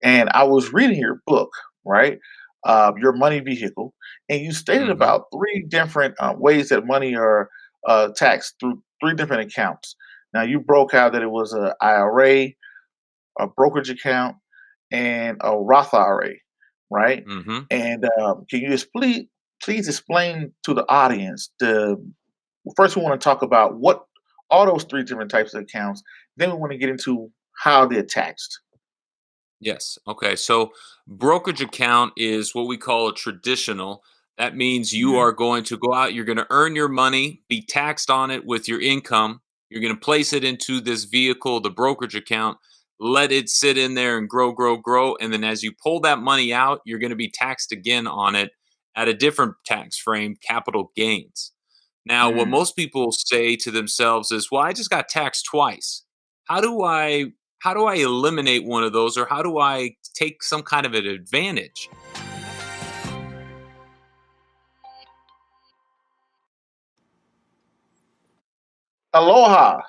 And I was reading your book, right? Your money vehicle, and you stated Hmm. about three different ways that money are taxed through three different accounts. Now you broke out that it was a IRA, a brokerage account, and a Roth IRA, right? Hmm. And can you please explain to the audience the first we want to talk about what all those three different types of accounts. Then we want to get into how they're taxed. Yes. Okay. So brokerage account is what we call a traditional. That means you Mhm. are going to go out, you're going to earn your money, be taxed on it with your income. You're going to place it into this vehicle, the brokerage account, let it sit in there and grow, grow, grow. And then as you pull that money out, you're going to be taxed again on it at a different tax frame, capital gains. Now, what Mm. most people say to themselves is, well, I just got taxed twice. How do I how do I eliminate one of those, or how do I take some kind of an advantage? Aloha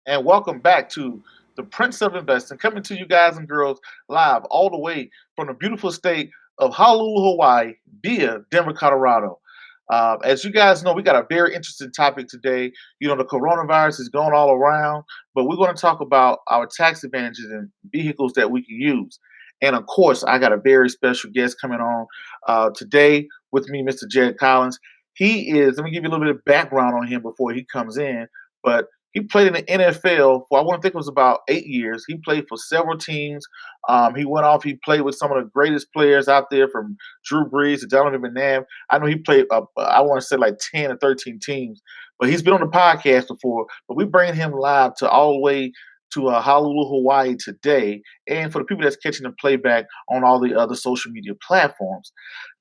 and welcome back to the Prince of Investing, coming to you guys and girls live all the way from the beautiful state of Honolulu, Hawaii, via Denver, Colorado. As you guys know, we got a very interesting topic today. You know, the coronavirus is going all around, but we're going to talk about our tax advantages and vehicles that we can use. And of course, I got a very special guest coming on today with me, Mr. Jed Collins. Let me give you a little bit of background on him before he comes in. But he played in the NFL for I want to think it was about 8 years. He played for several teams. He went off. He played with some of the greatest players out there, from Drew Brees to Donovan McNabb. I know he played. I want to say like 10 or 13 teams. But he's been on the podcast before. But we bring him live to all the way to Honolulu, Hawaii today, and for the people that's catching the playback on all the other social media platforms.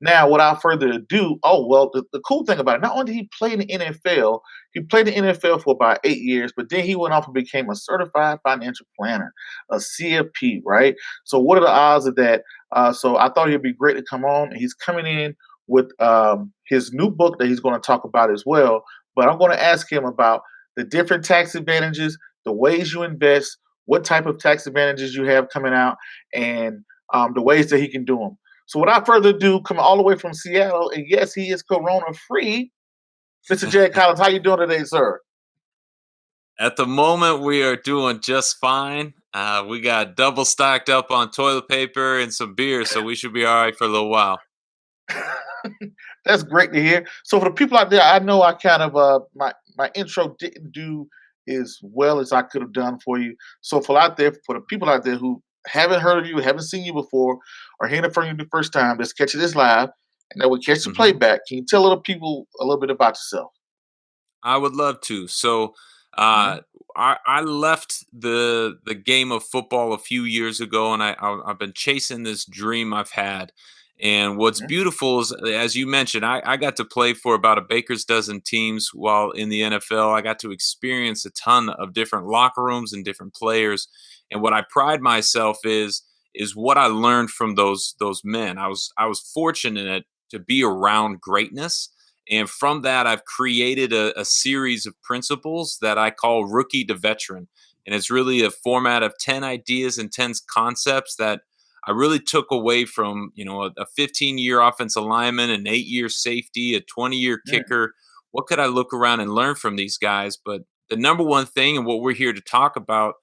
Now, without further ado, oh well, the cool thing about it, not only did he play in the NFL, he played in the NFL for about 8 years, but then he went off and became a certified financial planner, a CFP, right? So, what are the odds of that? So, I thought he'd be great to come on. And he's coming in with his new book that he's going to talk about as well. But I'm going to ask him about the different tax advantages, the ways you invest, what type of tax advantages you have coming out, and the ways that he can do them. So, without further ado, coming all the way from Seattle, and yes, he is Corona free. Mr. Jed Collins, how you doing today, sir? At the moment, we are doing just fine. We got double stacked up on toilet paper and some beer, so we should be all right for a little while. That's great to hear. So for the people out there, I know I kind of my intro didn't do as well as I could have done for you. So for the people out there who haven't heard of you, haven't seen you before, or hearing it from you the first time, that's catching this live, and then we catch the Hmm. playback. Can you tell little people a little bit about yourself? I would love to. So, Mhm. uh, I left the game of football a few years ago, and I've been chasing this dream I've had. And what's Mhm. beautiful is, as you mentioned, I got to play for about a baker's dozen teams while in the NFL. I got to experience a ton of different locker rooms and different players. And what I pride myself is what I learned from those men. I was fortunate to be around greatness, and from that, I've created a series of principles that I call rookie to veteran. And it's really a format of 10 ideas and 10 concepts that I really took away from, a 15-year offensive lineman, an 8-year safety, a 20-year Mm. kicker. What could I look around and learn from these guys? But the number one thing, and what we're here to talk about,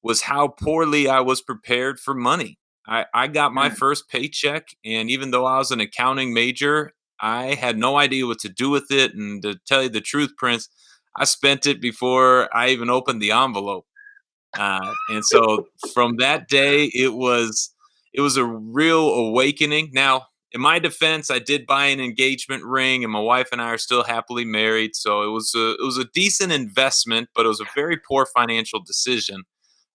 was how poorly I was prepared for money. I got my Mm. first paycheck, and even though I was an accounting major, I had no idea what to do with it. And to tell you the truth, Prince, I spent it before I even opened the envelope. And so from that day, it was a real awakening. Now, in my defense, I did buy an engagement ring, and my wife and I are still happily married. So it was a decent investment, but it was a very poor financial decision.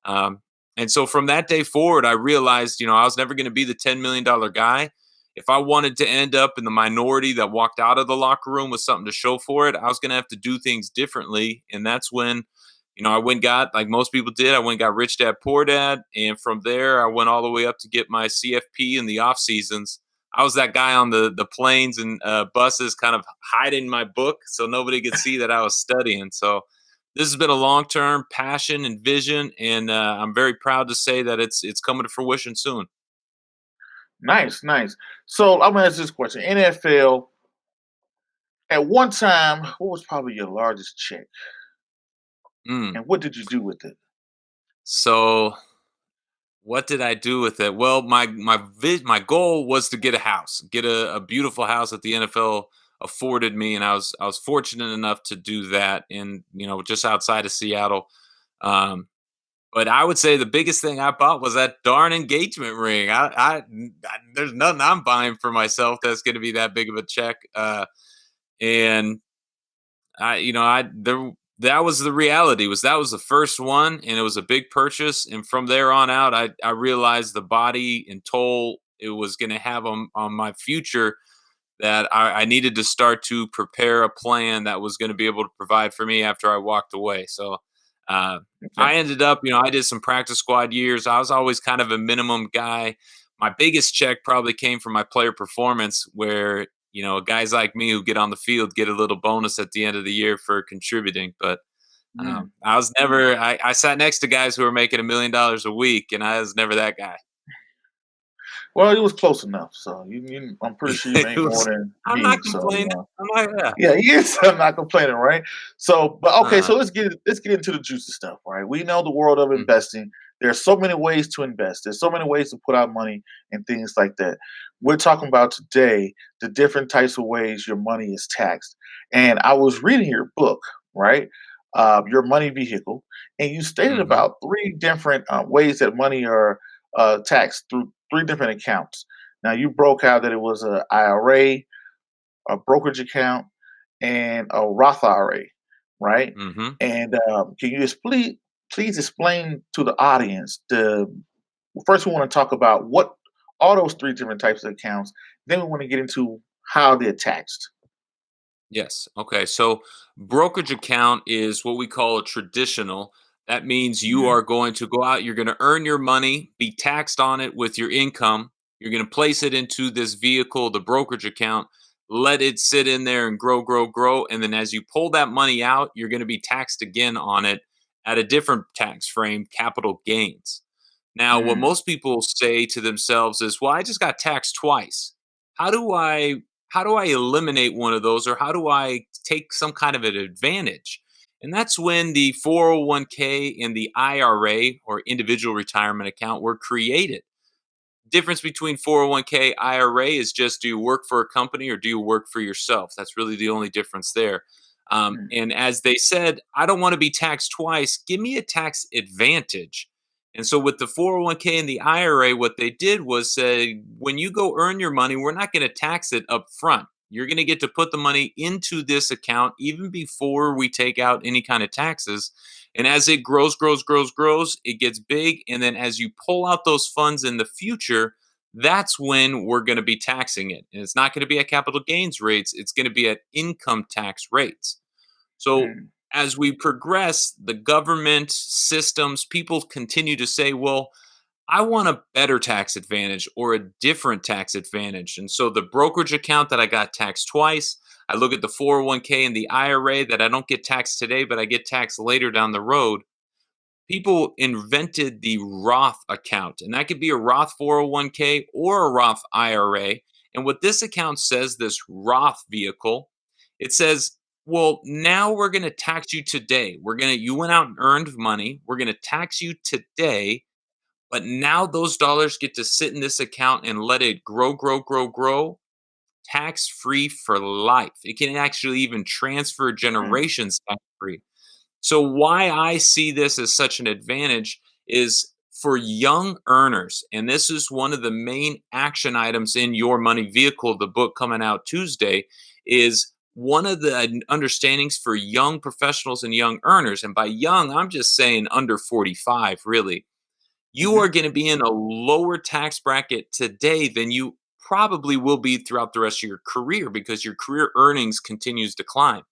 Um, and so from that day forward, I realized, I was never going to be the $10 million guy. If I wanted to end up in the minority that walked out of the locker room with something to show for it, I was going to have to do things differently. And that's when, I went and got, like most people did, I went and got Rich Dad Poor Dad. And from there, I went all the way up to get my CFP in the off seasons. I was that guy on the planes and buses, kind of hiding my book so nobody could see that I was studying. So this has been a long term passion and vision, and I'm very proud to say that it's coming to fruition soon. Nice, nice. So I'm gonna ask this question: NFL. At one time, what was probably your largest check, Mm. and what did you do with it? So what did I do with it? Well, my goal was to get a house, get a beautiful house that the NFL afforded me, and I was fortunate enough to do that in just outside of Seattle. Um, but I would say the biggest thing I bought was that darn engagement ring. There's nothing I'm buying for myself that's going to be that big of a check. And I, you know, I there that was the reality. That was the first one, and it was a big purchase. And from there on out, I realized the body and toll it was going to have on my future, that I needed to start to prepare a plan that was going to be able to provide for me after I walked away. So uh, Okay. I ended up, I did some practice squad years. I was always kind of a minimum guy. My biggest check probably came from my player performance, where guys like me who get on the field get a little bonus at the end of the year for contributing. But Mm. I was never. I sat next to guys who were making $1 million a week, and I was never that guy. Well, it was close enough. So I'm pretty sure you It made more was. than I'm me. not So complaining. I'm not. Yeah. yeah, yes, I'm not complaining, right? So, but okay, Uh, so let's get into the juicy stuff, right? We know the world of mm, investing. There's so many ways to invest. There's so many ways to put out money and things like that. We're talking about today the different types of ways your money is taxed. And I was reading your book, right? Your money vehicle, and you stated mhm. about three different ways that money are taxed through three different accounts. Now you broke out that it was a IRA, a brokerage account, and a Roth IRA, right? Mhm. And can you just please explain to the audience the first we want to talk about what all those three different types of accounts. Then we want to get into how they're taxed. Yes. Okay. So brokerage account is what we call a traditional. That means you Mhm. are going to go out, you're going to earn your money, be taxed on it with your income. You're going to place it into this vehicle, the brokerage account, let it sit in there and grow, grow, grow. And then as you pull that money out, you're going to be taxed again on it at a different tax frame, capital gains. Now, what Mm, most people say to themselves is, well, I just got taxed twice. How do I how do I eliminate one of those, or how do I take some kind of an advantage? And that's when the 401k and the IRA, or individual retirement account, were created. Difference between 401k IRA is just, do you work for a company or do you work for yourself? That's really the only difference there. mm, And as they said, I don't want to be taxed twice. Give me a tax advantage. And so with the 401k and the IRA, what they did was say, when you go earn your money, we're not going to tax it up front. You're going to get to put the money into this account even before we take out any kind of taxes. And as it grows, grows, grows, grows, it gets big. And then as you pull out those funds in the future, that's when we're going to be taxing it. And it's not going to be at capital gains rates, it's going to be at income tax rates. So mm, as we progress, the government systems, people continue to say, well, I want a better tax advantage or a different tax advantage. And so the brokerage account that I got taxed twice, I look at the 401k and the IRA that I don't get taxed today, but I get taxed later down the road. People invented the Roth account, and that could be a Roth 401k or a Roth IRA. And what this account says, this Roth vehicle, it says, well, now we're going to tax you today. You went out and earned money. We're going to tax you today, but now those dollars get to sit in this account and let it grow, grow, grow, grow, tax free for life. It can actually even transfer mm, generations tax free. So, why I see this as such an advantage is for young earners. And this is one of the main action items in Your Money Vehicle, the book coming out Tuesday, is one of the understandings for young professionals and young earners. And by young, I'm just saying under 45, really. You mhm, are going to be in a lower tax bracket today than you probably will be throughout the rest of your career, because your career earnings continues to climb.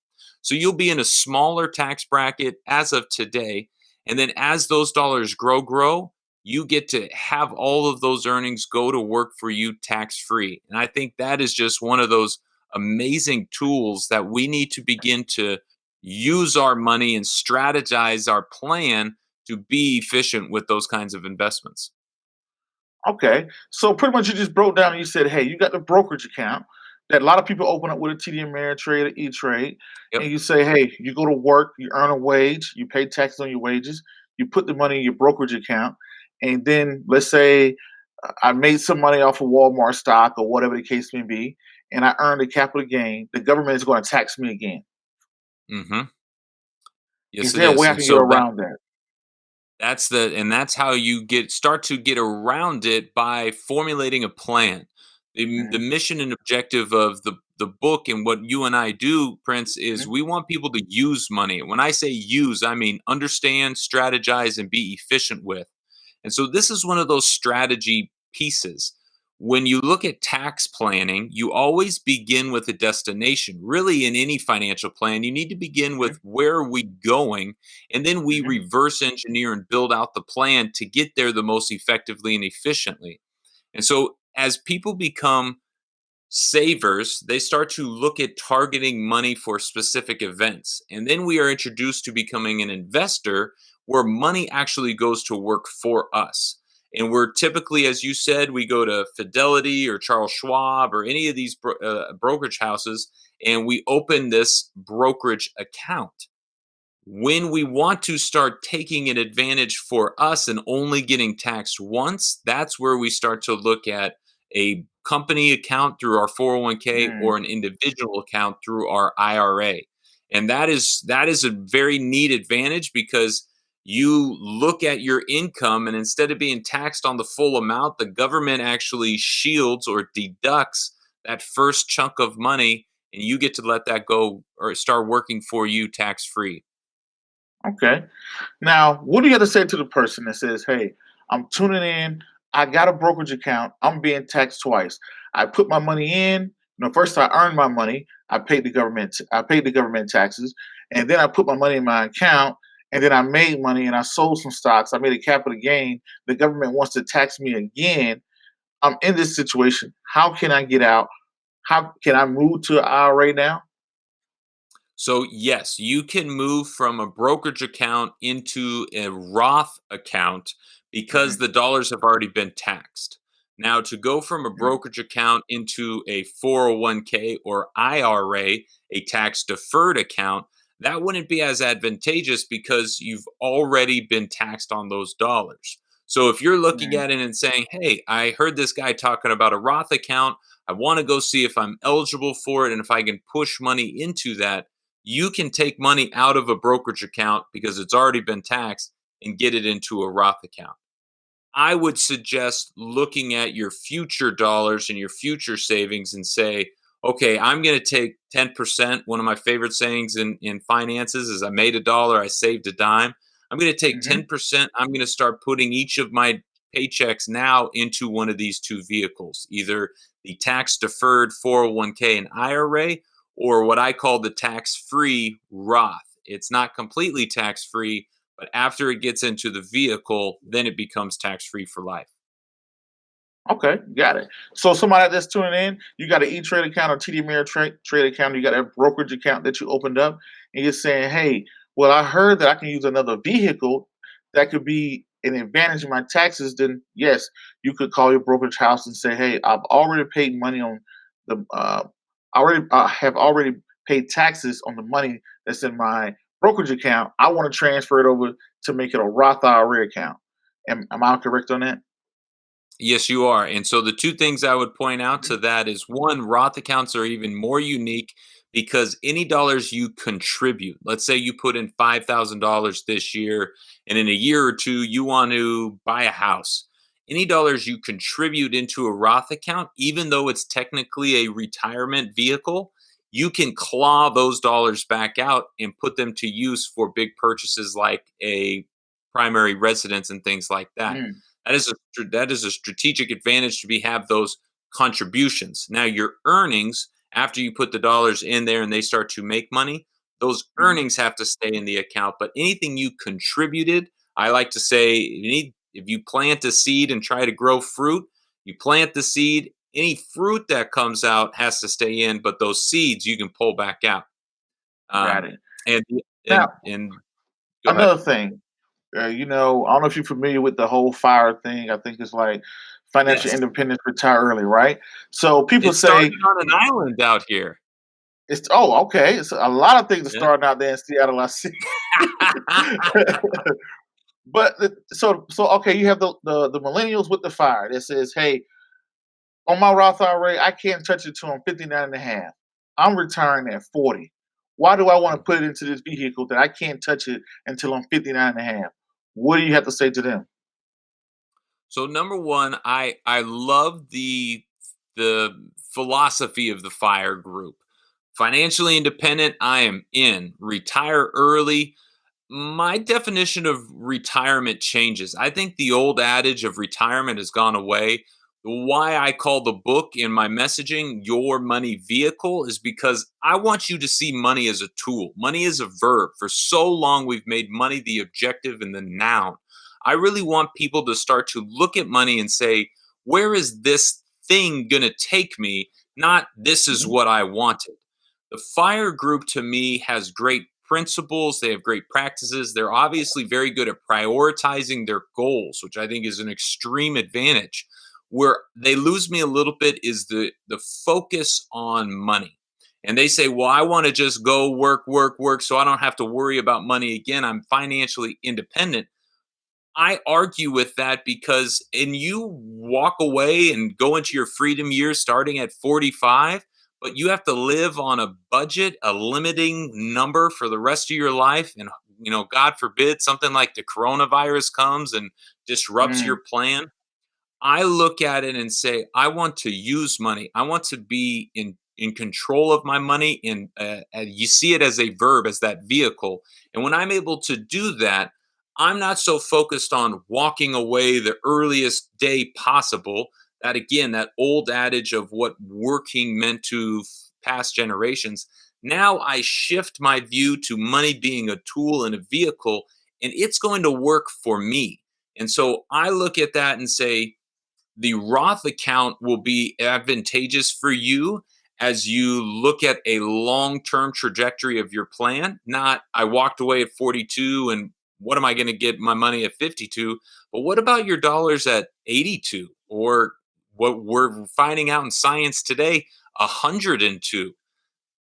So you'll be in a smaller tax bracket as of today, and then as those dollars grow, you get to have all of those earnings go to work for you tax free. And I think that is just one of those amazing tools that we need to begin to use our money and strategize our plan to be efficient with those kinds of investments. Okay. So pretty much you just broke down and you said, hey, you got the brokerage account that a lot of people open up with a TD Ameritrade or E-Trade. Yep. And you say, hey, you go to work, you earn a wage, you pay taxes on your wages, you put the money in your brokerage account. And then let's say I made some money off of Walmart stock or whatever the case may be, and I earned a capital gain. The government is going to tax me again. Hmm. Is Yes, it there a way is. I And can get so around that? that's how you start to get around it by formulating a plan. The Hmm. mission and objective of the book and what you and I do, Prince, is Hmm. we want people to use money. When I say use, I mean understand, strategize, and be efficient with. And so this is one of those strategy pieces. When you look at tax planning, you always begin with a destination. Really, in any financial plan, you need to begin with where are we going, and then we Hmm. reverse engineer and build out the plan to get there the most effectively and efficiently. And so, as people become savers, they start to look at targeting money for specific events. And then we are introduced to becoming an investor where money actually goes to work for us. And we're typically, as you said, we go to Fidelity or Charles Schwab or any of these brokerage houses, and we open this brokerage account. When we want to start taking an advantage for us and only getting taxed once, that's where we start to look at a company account through our 401k Hmm. or an individual account through our IRA. And that is a very neat advantage because you look at your income, and instead of being taxed on the full amount, the government actually shields or deducts that first chunk of money, and you get to let that go or start working for you tax free. Okay. Now, what do you have to say to the person that says, "Hey, I'm tuning in. I got a brokerage account. I'm being taxed twice. I put my money in. First I earned my money. I paid the government. I paid the government taxes, and then I put my money in my account. And then I made money and I sold some stocks. I made a capital gain. The government wants to tax me again. I'm in this situation. How can I get out? How can I move to an IRA now?" So, yes, you can move from a brokerage account into a Roth account because Hmm. the dollars have already been taxed. Now, to go from a Hmm. brokerage account into a 401k or IRA, a tax deferred account, that wouldn't be as advantageous because you've already been taxed on those dollars. So, if you're looking Hmm. at it and saying, hey, I heard this guy talking about a Roth account, I want to go see if I'm eligible for it and if I can push money into that, you can take money out of a brokerage account because it's already been taxed and get it into a Roth account. I would suggest looking at your future dollars and your future savings and say, okay, I'm going to take 10%. One of my favorite sayings in finances is I made a dollar, I saved a dime. I'm going to take Hmm. 10%. I'm going to start putting each of my paychecks now into one of these two vehicles, either the tax deferred 401k and IRA or what I call the tax free Roth. It's not completely tax free, but after it gets into the vehicle, then it becomes tax free for life. Okay, got it. So somebody that's tuning in, you got an E-Trade account or TD Ameritrade account, you got a brokerage account that you opened up, and you're saying, "Hey, well, I heard that I can use another vehicle that could be an advantage in my taxes." Then yes, you could call your brokerage house and say, "Hey, I've already paid money on the, already have already paid taxes on the money that's in my brokerage account. I want to transfer it over to make it a Roth IRA account." Am I correct on that? Yes, you are. And so the two things I would point out to that is one, Roth accounts are even more unique because any dollars you contribute, let's say you put in $5,000 this year, and in a year or two, you want to buy a house. Any dollars you contribute into a Roth account, even though it's technically a retirement vehicle, you can claw those dollars back out and put them to use for big purchases like a primary residence and things like that. Mm-hmm. That is a strategic advantage to be have those contributions. Now your earnings after you put the dollars in there and they start to make money, those earnings have to stay in the account. But anything you contributed, I like to say, if you plant a seed and try to grow fruit, you plant the seed. Any fruit that comes out has to stay in, but those seeds you can pull back out. Got Um, it. and Now, and go ahead. another thing, I don't know if you're familiar with the whole fire thing. I think it's like financial Yes. independence, retire early, right? So people It say started on an island out here. it's okay. It's a lot of things are Yeah. starting out there in Seattle. I see. But okay, you have the millennials with the fire that says, "Hey, on my Roth IRA, I can't touch it till I'm 59 and a half. I'm retiring at 40. Why do I want to put Mhm. it into this vehicle that I can't touch it until I'm 59 and a half?" What do you have to say to them? So number one, I love the philosophy of the FIRE group. Financially independent, I am in. Retire early. My definition of retirement changes. I think the old adage of retirement has gone away. Why I call the book in my messaging Your Money Vehicle is because I want you to see money as a tool. Money is a verb. For so long, we've made money the objective and the noun. I really want people to start to look at money and say, where is this thing going to take me? Not this is Mhm. what I wanted. The FIRE group to me has great principles. They have great practices. They're obviously very good at prioritizing their goals, which I think is an extreme advantage. Where they lose me a little bit is the focus on money. And they say, well, I want to just go work, work, work, so I don't have to worry about money again. I'm financially independent. I argue with that because and you walk away and go into your freedom years starting at 45, but you have to live on a budget, a limiting number for the rest of your life. And, God forbid something like the coronavirus comes and disrupts your Mm, plan. I look at it and say, I want to use money. I want to be in control of my money. And you see it as a verb, as that vehicle. And when I'm able to do that, I'm not so focused on walking away the earliest day possible. That again, that old adage of what working meant to past generations. Now I shift my view to money being a tool and a vehicle, and it's going to work for me. And so I look at that and say, the Roth account will be advantageous for you as you look at a long term trajectory of your plan. Not, I walked away at 42 and what am I going to get my money at 52? But what about your dollars at 82? Or what we're finding out in science today, 102?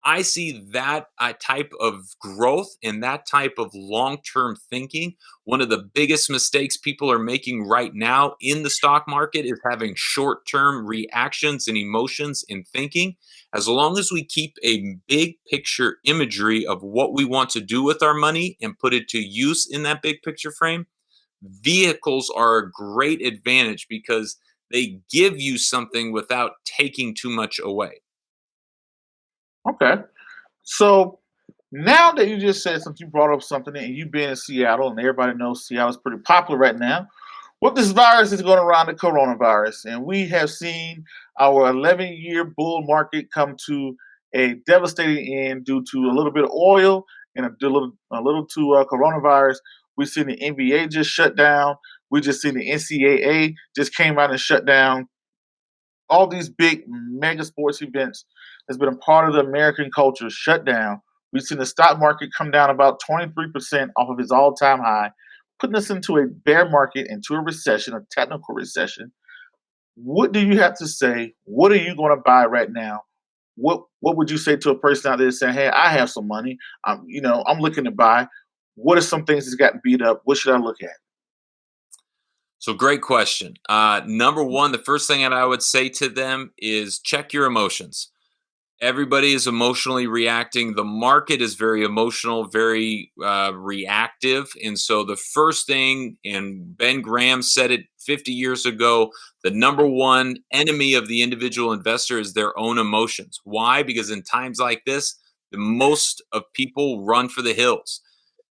I see that type of growth and that type of long term thinking. One of the biggest mistakes people are making right now in the stock market is having short term reactions and emotions in thinking. As long as we keep a big picture imagery of what we want to do with our money and put it to use in that big picture frame, vehicles are a great advantage because they give you something without taking too much away. okay. So now that you just said something, you brought up something, and you've been in Seattle, and everybody knows Seattle is pretty popular right now. What this virus is going around, the coronavirus, and we have seen our 11-year bull market come to a devastating end due to a little bit of oil and a little to coronavirus. We've seen the NBA just shut down. We just seen the NCAA just came out and shut down. All these big mega sports events has been a part of the American culture shut down. We've seen the stock market come down about 23% off of its all-time high, putting us into a bear market, into a recession, a technical recession. What do you have to say? What are you going to buy right now? What would you say to a person out there saying, "Hey, I have some money. I'm looking to buy. What are some things that's gotten beat up? What should I look at?" So, great question. Number one, the first thing that I would say to them is check your emotions. Everybody is emotionally reacting. The market is very emotional, very reactive. And so, the first thing, and Ben Graham said it 50 years ago, the number one enemy of the individual investor is their own emotions. Why? Because in times like this, the most of people run for the hills.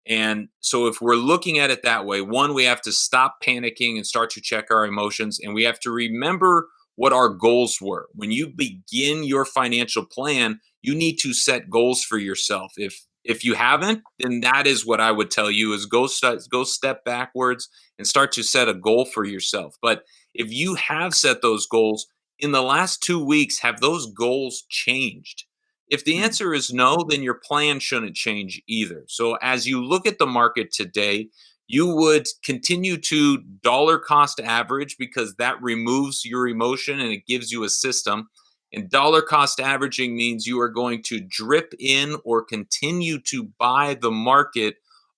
And so, if we're looking at it that way, one, we have to stop panicking and start to check our emotions. And we have to remember what our goals were. When you begin your financial plan, you need to set goals for yourself. If you haven't, then that is what I would tell you is go step backwards and start to set a goal for yourself. But if you have set those goals in the last 2 weeks, have those goals changed? If the Hmm. answer is no, then your plan shouldn't change either. So as you look at the market today, You would continue to dollar cost average because that removes your emotion and it gives you a system. And dollar cost averaging means you are going to drip in or continue to buy the market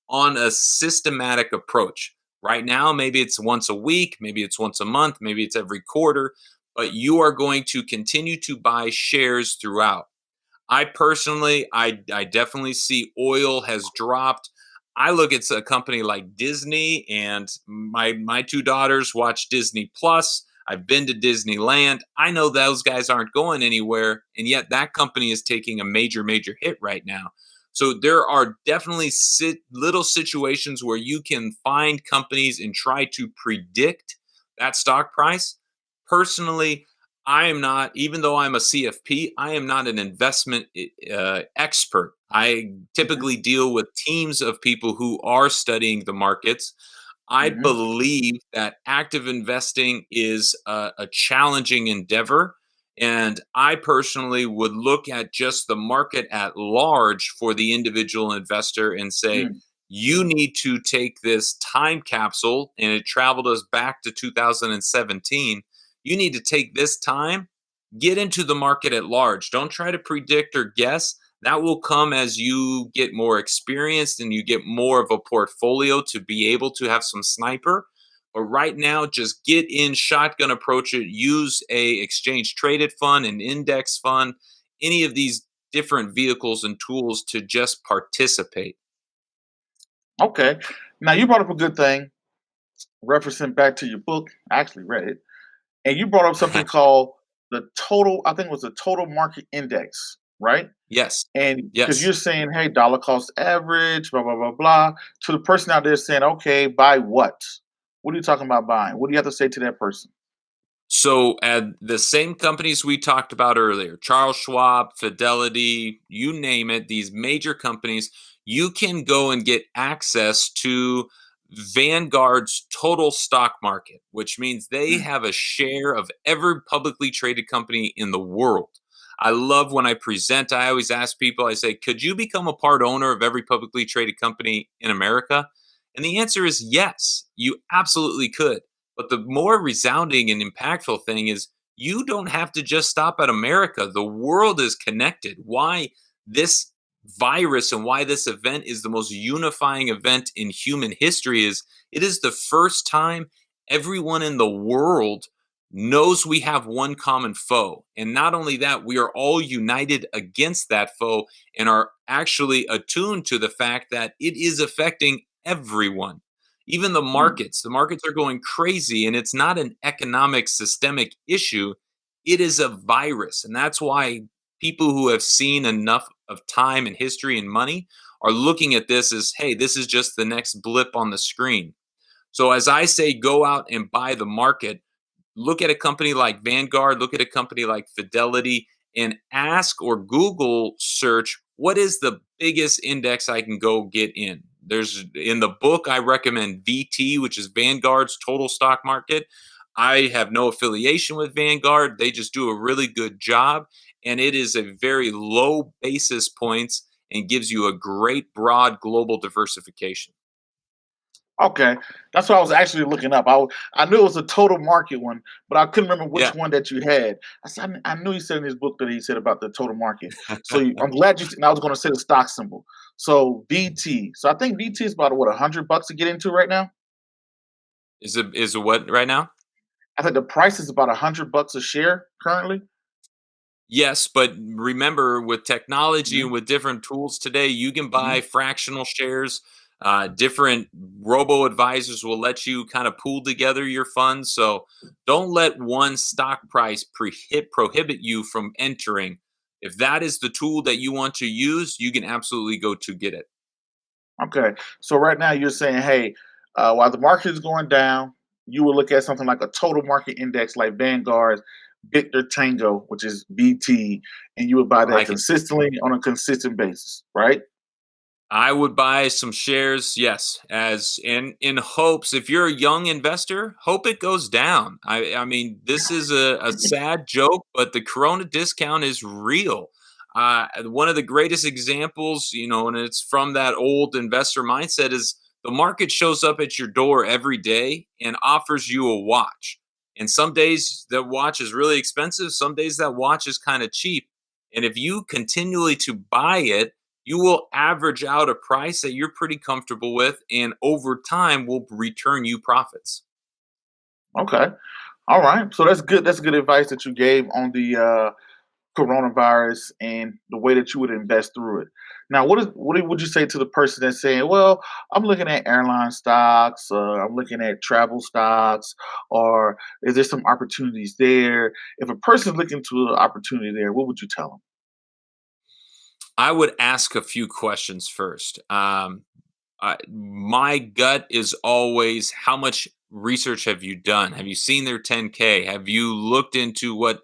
on a systematic approach. Right now, maybe it's once a week, maybe it's once a month, maybe it's every quarter, but you are going to continue to buy shares throughout. I personally, I definitely see oil has dropped. I look at a company like Disney, and my two daughters watch Disney Plus. I've been to Disneyland. I know those guys aren't going anywhere, and yet that company is taking a major hit right now. So there are definitely little situations where you can find companies and try to predict that stock price. Personally, I am not, even though I'm a CFP, I am not an investment expert. I typically deal with teams of people who are studying the markets. I Mm-hmm. believe that active investing is a challenging endeavor. And I personally would look at just the market at large for the individual investor and say, Mm. you need to take this time capsule, and it traveled us back to 2017. You need to take this time, get into the market at large. Don't try to predict or guess. That will come as you get more experienced and you get more of a portfolio to be able to have some sniper. But right now, just get in, shotgun approach it, use a exchange traded fund, an index fund, any of these different vehicles and tools to just participate. Okay. Now you brought up a good thing, referencing back to your book. I actually read it, and you brought up something called the total. I think it was the total market index, right? Yes. And because Yes. you're saying, hey, dollar cost average, blah blah blah blah, to the person out there saying, okay, buy what? What are you talking about buying? What do you have to say to that person? So, at the same companies we talked about earlier, Charles Schwab, Fidelity, you name it, these major companies, you can go and get access to Vanguard's total stock market, which means they Mm. have a share of every publicly traded company in the world. I love when I present, I always ask people, I say, could you become a part owner of every publicly traded company in America? And the answer is yes, you absolutely could. But the more resounding and impactful thing is you don't have to just stop at America. The world is connected. Why this virus and why this event is the most unifying event in human history is it is the first time everyone in the world knows we have one common foe. And not only that, we are all united against that foe and are actually attuned to the fact that it is affecting everyone, even Mm. the markets are going crazy, and it's not an economic systemic issue. It is a virus. And that's why people who have seen enough of time and history and money are looking at this as, hey, this is just the next blip on the screen. So as I say, go out and buy the market, look at a company like Vanguard, look at a company like Fidelity, and ask or Google search what is the biggest index I can go get in. There's in the book, I recommend VT, which is Vanguard's total stock market. I have no affiliation with Vanguard. They just do a really good job. And it is a very low basis points and gives you a great broad global diversification. Okay, that's what I was actually looking up. I knew it was a total market one, but I couldn't remember which Yeah. one that you had. I knew he said in his book that he said about the total market. So I'm glad you. And I was going to say the stock symbol. So BT. So I think BT is about what $100 to get into right now. Is it what right now? I think the price is about $100 a share currently. Yes, but remember, with technology Hmm. and with different tools today, you can Hmm. buy fractional shares. Different robo advisors will let you kind of pool together your funds. So don't let one stock price prohibit you from entering. If that is the tool that you want to use, you can absolutely go to get it. Okay, so right now you're saying, hey, while the market is going down, you will look at something like a total market index like Vanguard's Victor Tango, which is BT, and you would buy I that like it. consistently on a consistent basis, right? I would buy some shares, yes, as in hopes. If you're a young investor, hope it goes down. I mean, this is a sad joke, but the Corona discount is real. One of the greatest examples, and it's from that old investor mindset, is The market shows up at your door every day and offers you a watch. And some days that watch is really expensive, some days that watch is kind of cheap. And if you continually to buy it, you will average out a price that you're pretty comfortable with, and over time will return you profits. Okay. All right. So that's good. That's good advice that you gave on the coronavirus and the way that you would invest through it. Now, would you say to the person that's saying, "Well, I'm looking at airline stocks, I'm looking at travel stocks, or is there some opportunities there?" If a person's looking to an opportunity there, what would you tell them? I would ask a few questions first. My gut is always, how much research have you done? Have you seen their 10K? Have you looked into what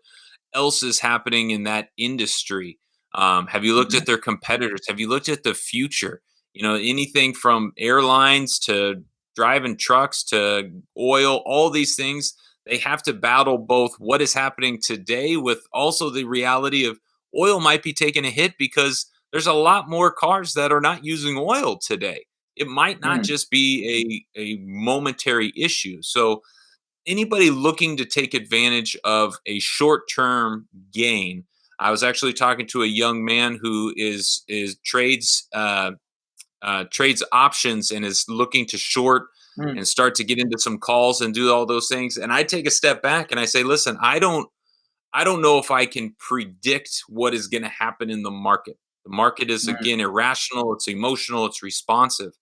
else is happening in that industry? Have you looked Hmm. at their competitors? Have you looked at the future? Anything from airlines to driving trucks to oil, all these things, they have to battle both what is happening today with also the reality of oil might be taking a hit because there's a lot more cars that are not using oil today. It might not Mm, just be a momentary issue. So anybody looking to take advantage of a short-term gain. I was actually talking to a young man who is trades options and is looking to short mm, and start to get into some calls and do all those things. And I take a step back and I say, listen, I don't know if I can predict what is going to happen in the market. The market is mm, again irrational, it's emotional, it's responsive.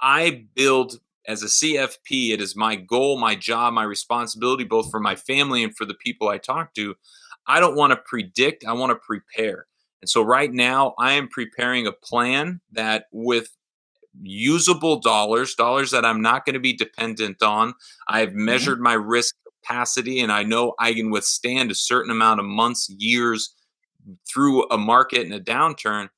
I build as a CFP, it is my goal, my job, my responsibility, both for my family and for the people I talk to. I don't want to predict, I want to prepare. And so right now, I am preparing a plan that with usable dollars that I'm not going to be dependent on. I've mhm, measured my risk capacity and I know I can withstand a certain amount of months, years through a market and a downturn.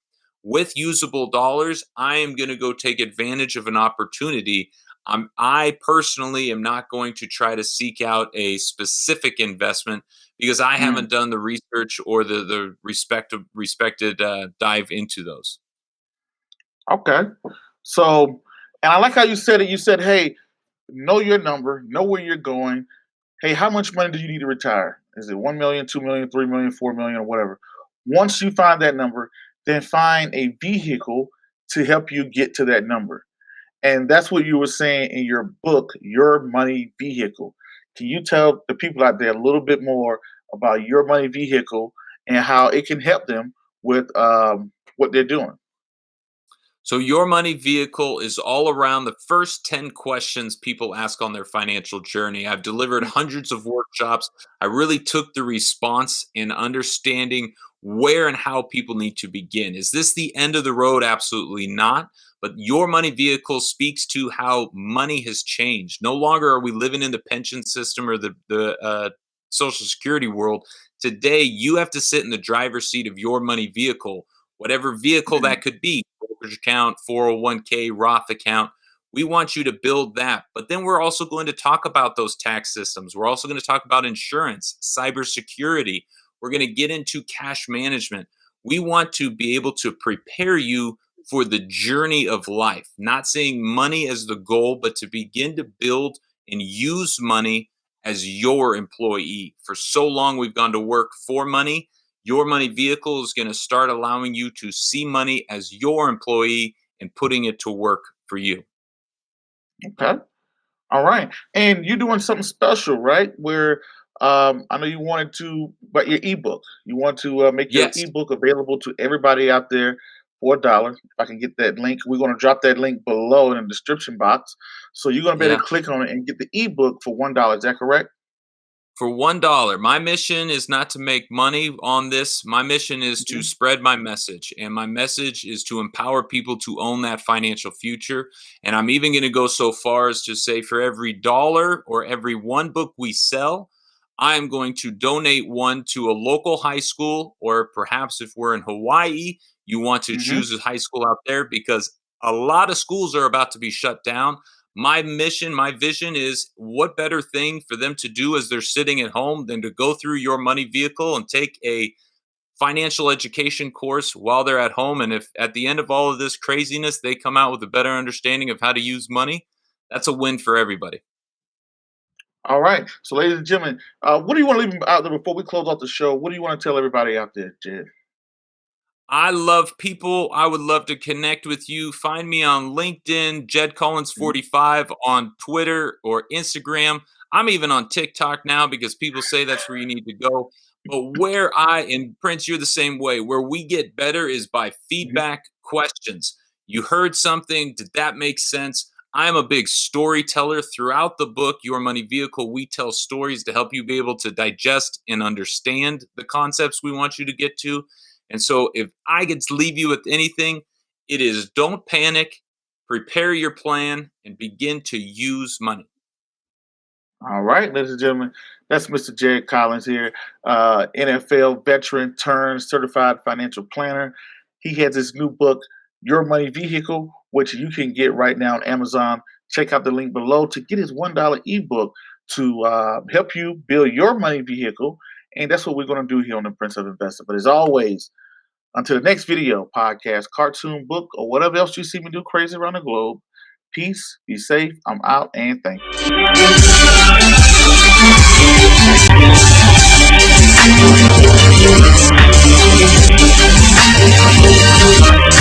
With usable dollars, I am going to go take advantage of an opportunity. I personally am not going to try to seek out a specific investment because I mm. haven't done the research or the respected dive into those. Okay. So, and I like how you said it. You said, "Hey, know your number, know where you're going. Hey, how much money do you need to retire? Is it 1 million, 2 million, 3 million, 4 million, or whatever?" Once you find that number, then find a vehicle to help you get to that number. And that's what you were saying in your book, Your Money Vehicle. Can you tell the people out there a little bit more about your money vehicle and how it can help them with what they're doing? So, your money vehicle is all around the first 10 questions people ask on their financial journey. I've delivered Mm, hundreds of workshops. I really took the response in understanding where and how people need to begin. Is this the end of the road? Absolutely not. But your money vehicle speaks to how money has changed. No longer are we living in the pension system or the Social Security world. Today, you have to sit in the driver's seat of your money vehicle, whatever vehicle mm, that could be. Brokerage account, 401k, Roth account. We want you to build that. But then we're also going to talk about those tax systems. We're also going to talk about insurance, cybersecurity. We're going to get into cash management. We want to be able to prepare you for the journey of life, not seeing money as the goal, but to begin to build and use money as your employee. For so long, we've gone to work for money. Your money vehicle is going to start allowing you to see money as your employee and putting it to work for you. okay. All right. And you're doing something special, right? Where I know you wanted to, but your ebook, you want to make your Yes. ebook available to everybody out there for $1. If I can get that link, we're going to drop that link below in the description box. So you're going to be able Yeah. to click on it and get the ebook for $1. Is that correct? For $1. My mission is not to make money on this. My mission is to Mhm. spread my message. And my message is to empower people to own that financial future. And I'm even going to go so far as to say for every dollar or every one book we sell, I am going to donate one to a local high school, or perhaps if we're in Hawaii, you want to Mhm. choose a high school out there because a lot of schools are about to be shut down. My mission, my vision is, what better thing for them to do as they're sitting at home than to go through your money vehicle and take a financial education course while they're at home. And if at the end of all of this craziness, they come out with a better understanding of how to use money, that's a win for everybody. All right. So, ladies and gentlemen, what do you want to leave out there before we close out the show? What do you want to tell everybody out there, Jed? I love people. I would love to connect with you. Find me on LinkedIn, Jed Collins Mhm. 45 on Twitter or Instagram. I'm even on TikTok now because people say that's where you need to go. But where and Prince, you're the same way. Where we get better is by Mhm. feedback questions. You heard something. Did that make sense? I'm a big storyteller. Throughout the book, Your Money Vehicle, we tell stories to help you be able to digest and understand the concepts we want you to get to. And so, if I could leave you with anything, it is don't panic, prepare your plan, and begin to use money. All right, ladies and gentlemen, that's Mr. Jed Collins here, NFL veteran turned certified financial planner. He has his new book, Your Money Vehicle, which you can get right now on Amazon. Check out the link below to get his $1 ebook to help you build your money vehicle. And that's what we're going to do here on the Prince of Investor. But as always, until the next video, podcast, cartoon, book, or whatever else you see me do crazy around the globe, peace, be safe. I'm out, and thank you.